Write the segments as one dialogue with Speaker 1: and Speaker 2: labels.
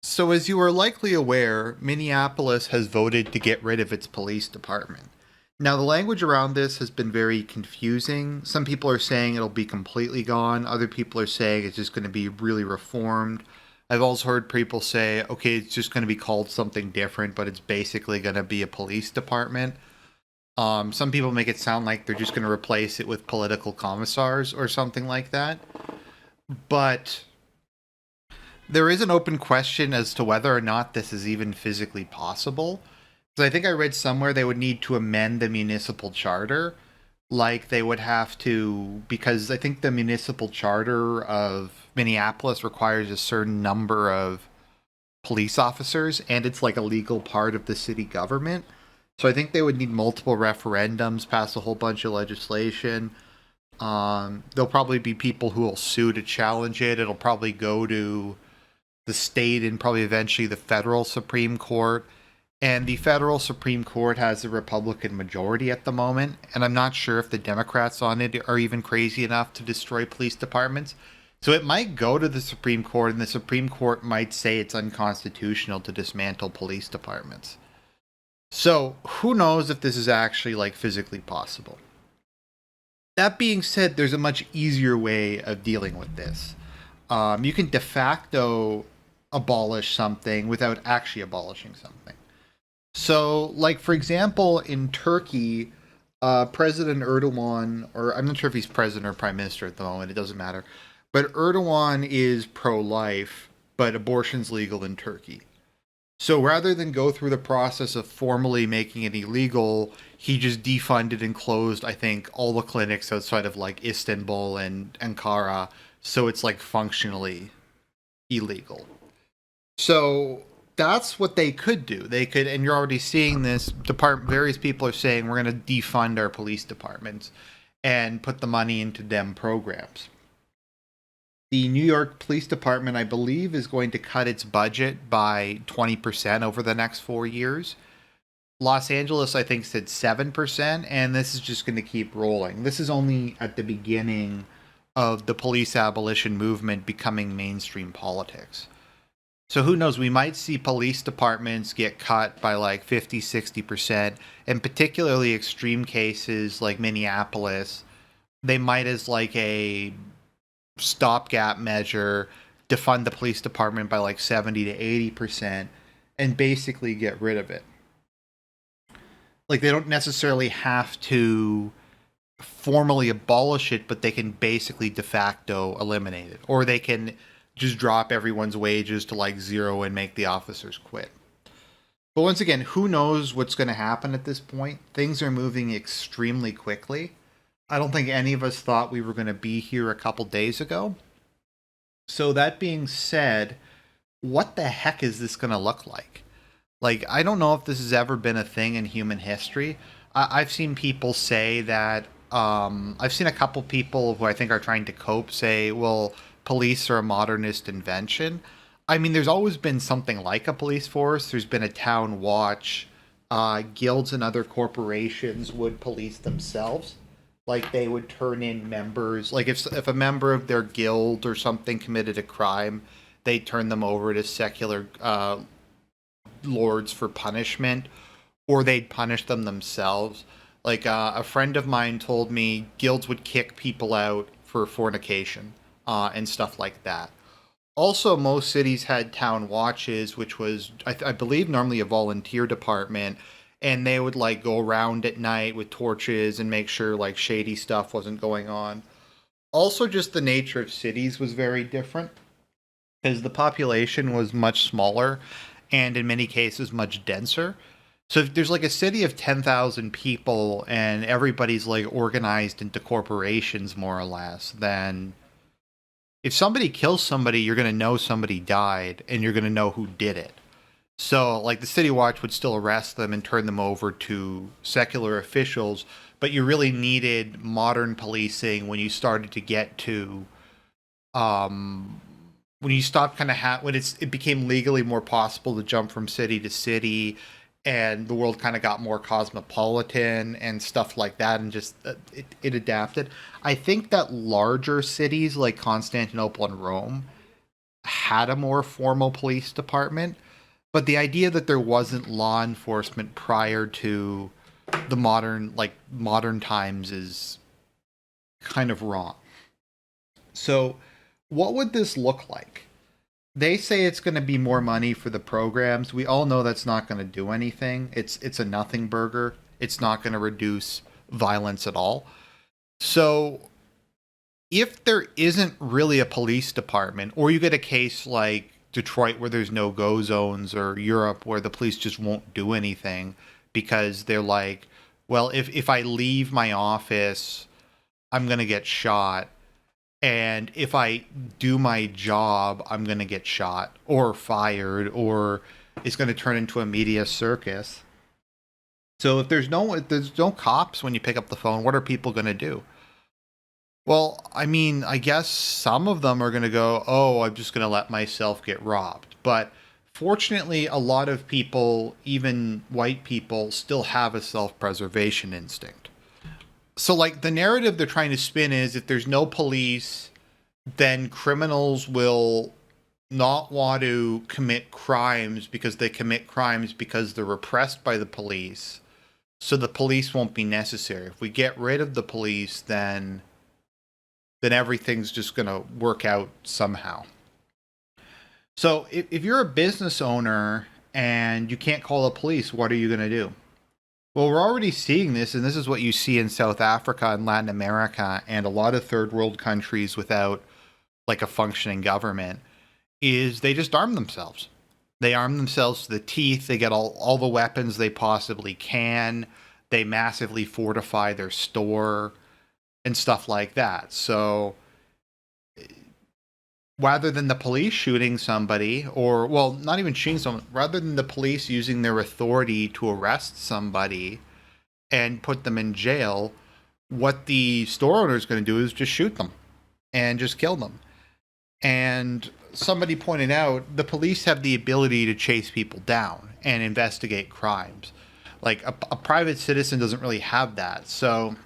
Speaker 1: So, as you are likely aware, Minneapolis has voted to get rid of its police department. Now, the language around this has been very confusing. Some people are saying it'll be completely gone, other people are saying it's just going to be really reformed. I've also heard people say, okay, it's just going to be called something different, but it's basically going to be a police department. Some people make it sound like they're just going to replace it with political commissars or something like that. But there is an open question as to whether or not this is even physically possible. Because I think I read somewhere they would need to amend the municipal charter. Like they would have to, because I think the municipal charter of Minneapolis requires a certain number of police officers, and it's like a legal part of the city government. So I think they would need multiple referendums, pass a whole bunch of legislation. There'll probably be people who will sue to challenge it. It'll probably go to the state and probably eventually the federal Supreme Court. And the federal Supreme Court has a Republican majority at the moment. And I'm not sure if the Democrats on it are even crazy enough to destroy police departments. So it might go to the Supreme Court, and the Supreme Court might say it's unconstitutional to dismantle police departments. So who knows if this is actually like physically possible. That being said, there's a much easier way of dealing with this. You can de facto abolish something without actually abolishing something. So, like for example, in Turkey, President Erdogan, or I'm not sure if he's president or prime minister at the moment, it doesn't matter, but Erdogan is pro-life, but abortion's legal in Turkey. So rather than go through the process of formally making it illegal, he just defunded and closed, I think, all the clinics outside of like Istanbul and Ankara. So it's like functionally illegal. So that's what they could do. They could, and you're already seeing this. Various people are saying we're going to defund our police departments and put the money into them programs. The New York Police Department, I believe, is going to cut its budget by 20% over the next 4 years. Los Angeles, I think, said 7%, and this is just going to keep rolling. This is only at the beginning of the police abolition movement becoming mainstream politics. So who knows, we might see police departments get cut by like 50, 60%, and particularly extreme cases like Minneapolis, they might as like a stopgap measure defund the police department by like 70 to 80% and basically get rid of it. Like they don't necessarily have to formally abolish it, but they can basically de facto eliminate it. Or they can just drop everyone's wages to like zero and make the officers quit. But once again, who knows what's going to happen at this point? Things are moving extremely quickly. I don't think any of us thought we were going to be here a couple days ago. So that being said, what the heck is this going to look like? Like, I don't know if this has ever been a thing in human history. I've seen people say that, I've seen a couple people who I think are trying to cope say, well, police are a modernist invention. I mean, there's always been something like a police force. There's been a town watch. Guilds and other corporations would police themselves. Like they would turn in members. Like if a member of their guild or something committed a crime, they'd turn them over to secular lords for punishment, or they'd punish them themselves. Like a friend of mine told me guilds would kick people out for fornication and stuff like that. Also, most cities had town watches, which was, I believe, normally a volunteer department, and they would like go around at night with torches and make sure like shady stuff wasn't going on. Also, just the nature of cities was very different because the population was much smaller and in many cases much denser. So if there's like a city of 10,000 people and everybody's like organized into corporations more or less, then if somebody kills somebody, you're going to know somebody died and you're going to know who did it. So, like, the City Watch would still arrest them and turn them over to secular officials, but you really needed modern policing when you started to get to, when you stopped kind of when it became legally more possible to jump from city to city, and the world kind of got more cosmopolitan and stuff like that, and just it adapted. I think that larger cities like Constantinople and Rome had a more formal police department, but the idea that there wasn't law enforcement prior to the modern times is kind of wrong. So, what would this look like? They say it's going to be more money for the programs. We all know that's not going to do anything. It's a nothing burger. It's not going to reduce violence at all. So, if there isn't really a police department, or you get a case like Detroit where there's no go zones, or Europe where the police just won't do anything because they're like, well, if I leave my office, I'm going to get shot. And if I do my job, I'm going to get shot or fired, or it's going to turn into a media circus. So if there's no cops when you pick up the phone, what are people going to do? Well, I mean, I guess some of them are going to go, oh, I'm just going to let myself get robbed. But fortunately, a lot of people, even white people, still have a self-preservation instinct. So, like, the narrative they're trying to spin is if there's no police, then criminals will not want to commit crimes because they commit crimes because they're repressed by the police. So the police won't be necessary. If we get rid of the police, then everything's just going to work out somehow. So if you're a business owner and you can't call the police, what are you going to do? Well, we're already seeing this, and this is what you see in South Africa and Latin America and a lot of third world countries without like a functioning government, is they just arm themselves. They arm themselves to the teeth. They get all the weapons they possibly can. They massively fortify their store and stuff like that. So rather than the police shooting somebody, or, well, not even shooting someone, rather than the police using their authority to arrest somebody and put them in jail, what the store owner is going to do is just shoot them and just kill them. And somebody pointed out the police have the ability to chase people down and investigate crimes. Like a private citizen doesn't really have that. So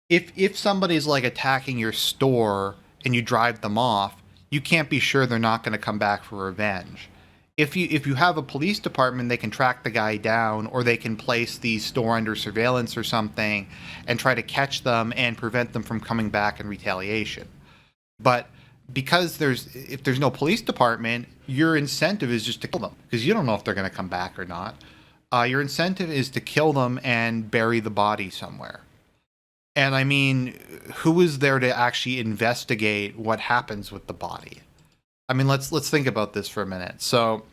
Speaker 1: if somebody's like attacking your store and you drive them off, you can't be sure they're not going to come back for revenge. If you have a police department, they can track the guy down, or they can place the store under surveillance or something and try to catch them and prevent them from coming back in retaliation. But because if there's no police department, your incentive is just to kill them, because you don't know if they're going to come back or not. Your incentive is to kill them and bury the body somewhere. And I mean, who is there to actually investigate what happens with the body? I mean, let's think about this for a minute. So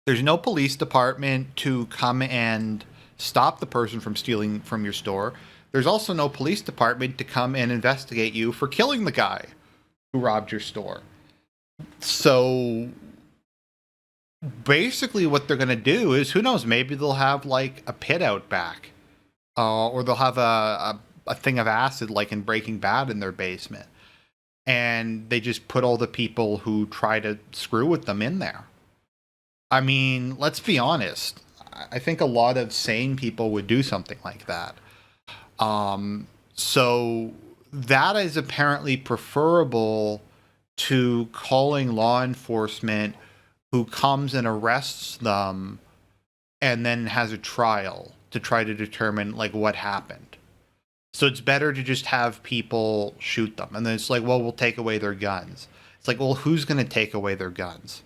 Speaker 1: there's no police department to come and stop the person from stealing from your store. There's also no police department to come and investigate you for killing the guy who robbed your store. So basically what they're going to do is, who knows, maybe they'll have like a pit out back, or they'll have a thing of acid like in Breaking Bad in their basement, and they just put all the people who try to screw with them in there. I mean, let's be honest, I think a lot of sane people would do something like that. So that is apparently preferable to calling law enforcement who comes and arrests them and then has a trial to try to determine like what happened. So it's better to just have people shoot them. And then it's like, well, we'll take away their guns. It's like, well, who's going to take away their guns?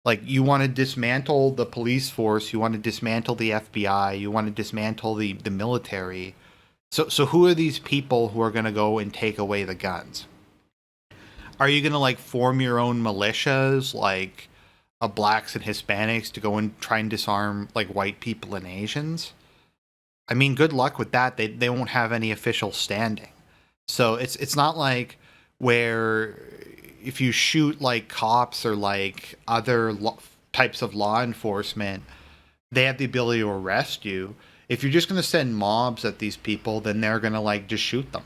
Speaker 1: Like, you want to dismantle the police force, you want to dismantle the FBI, you want to dismantle the military. So who are these people who are going to go and take away the guns? Are you going to like form your own militias, like blacks and Hispanics, to go and try and disarm like white people and Asians? I mean, good luck with that. They won't have any official standing. So it's not like where if you shoot like cops or like other types of law enforcement, they have the ability to arrest you. If you're just going to send mobs at these people, then they're going to like just shoot them.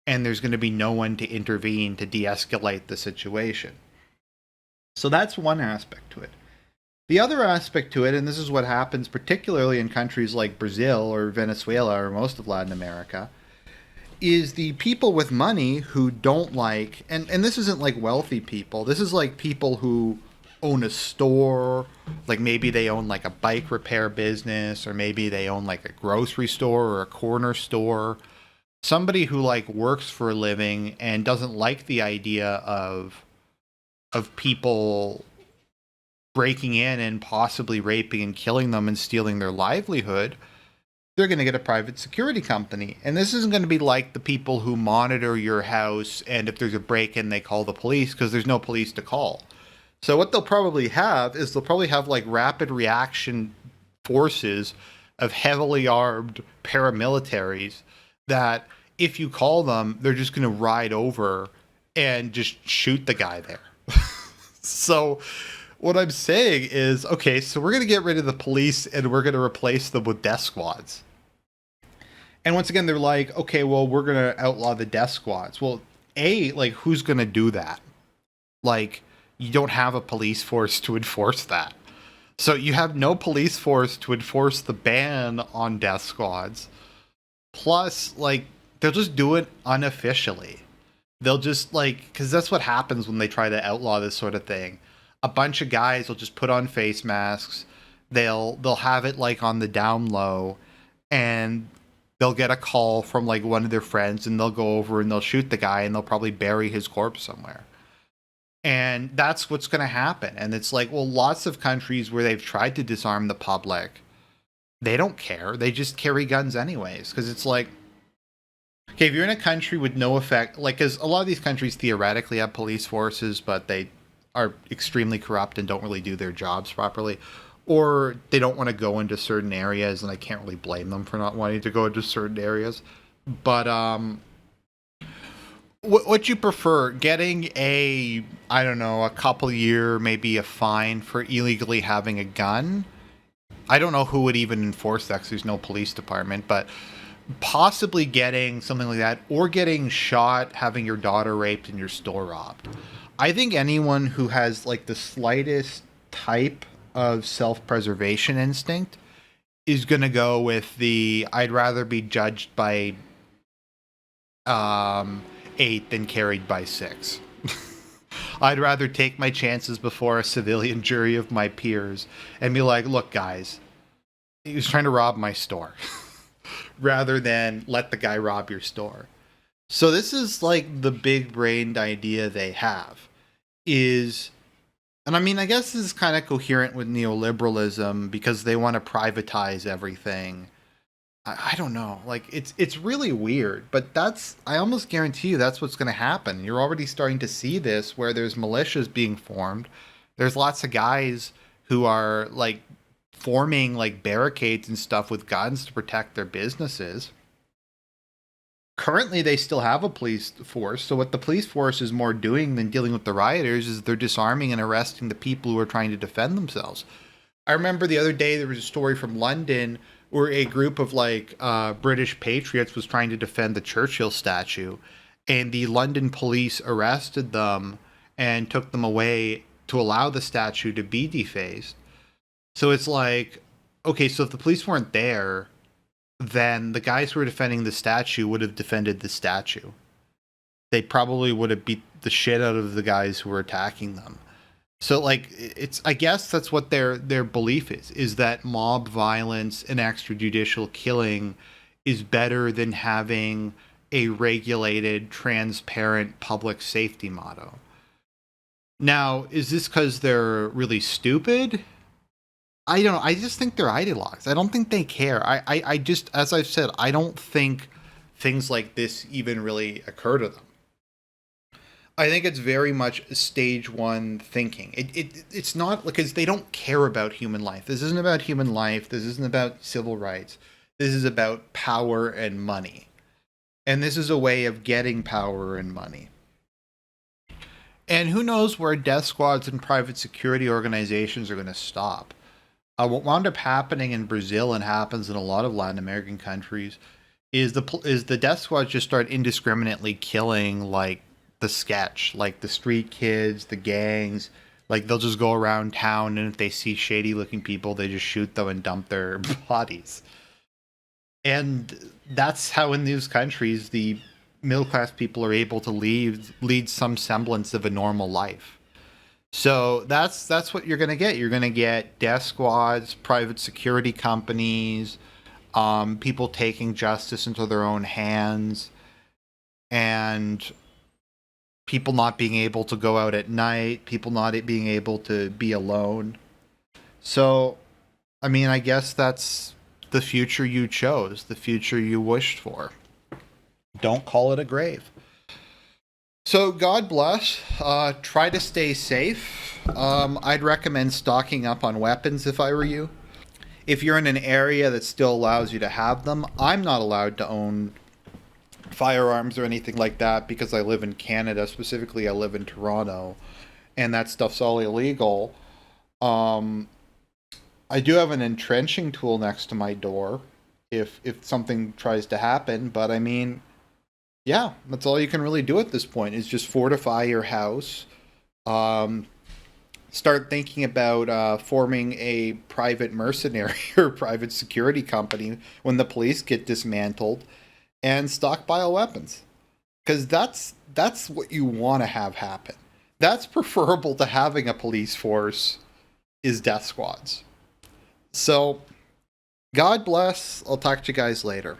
Speaker 1: And there's going to be no one to intervene to de-escalate the situation. So that's one aspect to it. The other aspect to it, and this is what happens particularly in countries like Brazil or Venezuela or most of Latin America, is the people with money who don't like, and this isn't like wealthy people, this is like people who own a store, like maybe they own like a bike repair business, or maybe they own like a grocery store or a corner store. Somebody who like works for a living and doesn't like the idea of people breaking in and possibly raping and killing them and stealing their livelihood. They're going to get a private security company. And this isn't going to be like the people who monitor your house, and if there's a break-in, they call the police, because there's no police to call. So what they'll probably have is they'll probably have like rapid reaction forces of heavily armed paramilitaries that if you call them, they're just going to ride over and just shoot the guy there. So what I'm saying is, okay, so we're going to get rid of the police and we're going to replace them with death squads. And once again, they're like, okay, well, we're going to outlaw the death squads. Well, like, who's going to do that? Like, you don't have a police force to enforce that. So you have no police force to enforce the ban on death squads. Plus, like, they'll just do it unofficially. They'll just, like, because that's what happens when they try to outlaw this sort of thing. A bunch of guys will just put on face masks. They'll have it, like, on the down low, and they'll get a call from like one of their friends, and they'll go over and they'll shoot the guy, and they'll probably bury his corpse somewhere. And that's what's going to happen. And it's like, well, lots of countries where they've tried to disarm the public, they don't care. They just carry guns anyways. Because it's like, okay, if you're in a country with no effect, like, because a lot of these countries theoretically have police forces, but they are extremely corrupt and don't really do their jobs properly. Or they don't want to go into certain areas, and I can't really blame them for not wanting to go into certain areas. But what you prefer, getting I don't know, a couple year, maybe a fine for illegally having a gun? I don't know who would even enforce that, because there's no police department, but possibly getting something like that, or getting shot, having your daughter raped, and your store robbed. I think anyone who has like the slightest type of self-preservation instinct is going to go with the I'd rather be judged by 8 than carried by 6. I'd rather take my chances before a civilian jury of my peers and be like, look, guys, he was trying to rob my store, rather than let the guy rob your store. So this is like the big brained idea they have is, and I mean, I guess this is kind of coherent with neoliberalism, because they want to privatize everything. I don't know. Like, it's really weird, but I almost guarantee you that's what's going to happen. You're already starting to see this, where there's militias being formed. There's lots of guys who are like forming like barricades and stuff with guns to protect their businesses. Currently, they still have a police force. So what the police force is more doing than dealing with the rioters is they're disarming and arresting the people who are trying to defend themselves. I remember the other day there was a story from London where a group of like British patriots was trying to defend the Churchill statue, and the London police arrested them and took them away to allow the statue to be defaced. So it's like, okay, so if the police weren't there, then the guys who were defending the statue would have defended the statue. They probably would have beat the shit out of the guys who were attacking them. So like, it's, I guess that's what their belief is that mob violence and extrajudicial killing is better than having a regulated, transparent public safety motto. Now, is this because they're really stupid? I don't know. I just think they're ideologues. I don't think they care. I just, as I've said, I don't think things like this even really occur to them. I think it's very much stage one thinking. It's not, because they don't care about human life. This isn't about human life. This isn't about civil rights. This is about power and money. And this is a way of getting power and money. And who knows where death squads and private security organizations are going to stop. What wound up happening in Brazil, and happens in a lot of Latin American countries, is the death squads just start indiscriminately killing like the sketch, like the street kids, the gangs. Like, they'll just go around town, and if they see shady looking people, they just shoot them and dump their bodies. And that's how in these countries the middle class people are able to lead some semblance of a normal life. So that's what you're going to get. You're going to get death squads, private security companies, people taking justice into their own hands, and people not being able to go out at night, people not being able to be alone. So, I mean, I guess that's the future you chose, the future you wished for. Don't call it a grave. So, God bless. Try to stay safe. I'd recommend stocking up on weapons if I were you. If you're in an area that still allows you to have them, I'm not allowed to own firearms or anything like that because I live in Canada. Specifically, I live in Toronto, and that stuff's all illegal. Um, I do have an entrenching tool next to my door if something tries to happen, but I mean, yeah, that's all you can really do at this point is just fortify your house. Um, Start thinking about forming a private mercenary or private security company when the police get dismantled, and stockpile weapons, because that's what you want to have happen. That's preferable to having a police force is death squads. So, God bless. I'll talk to you guys later.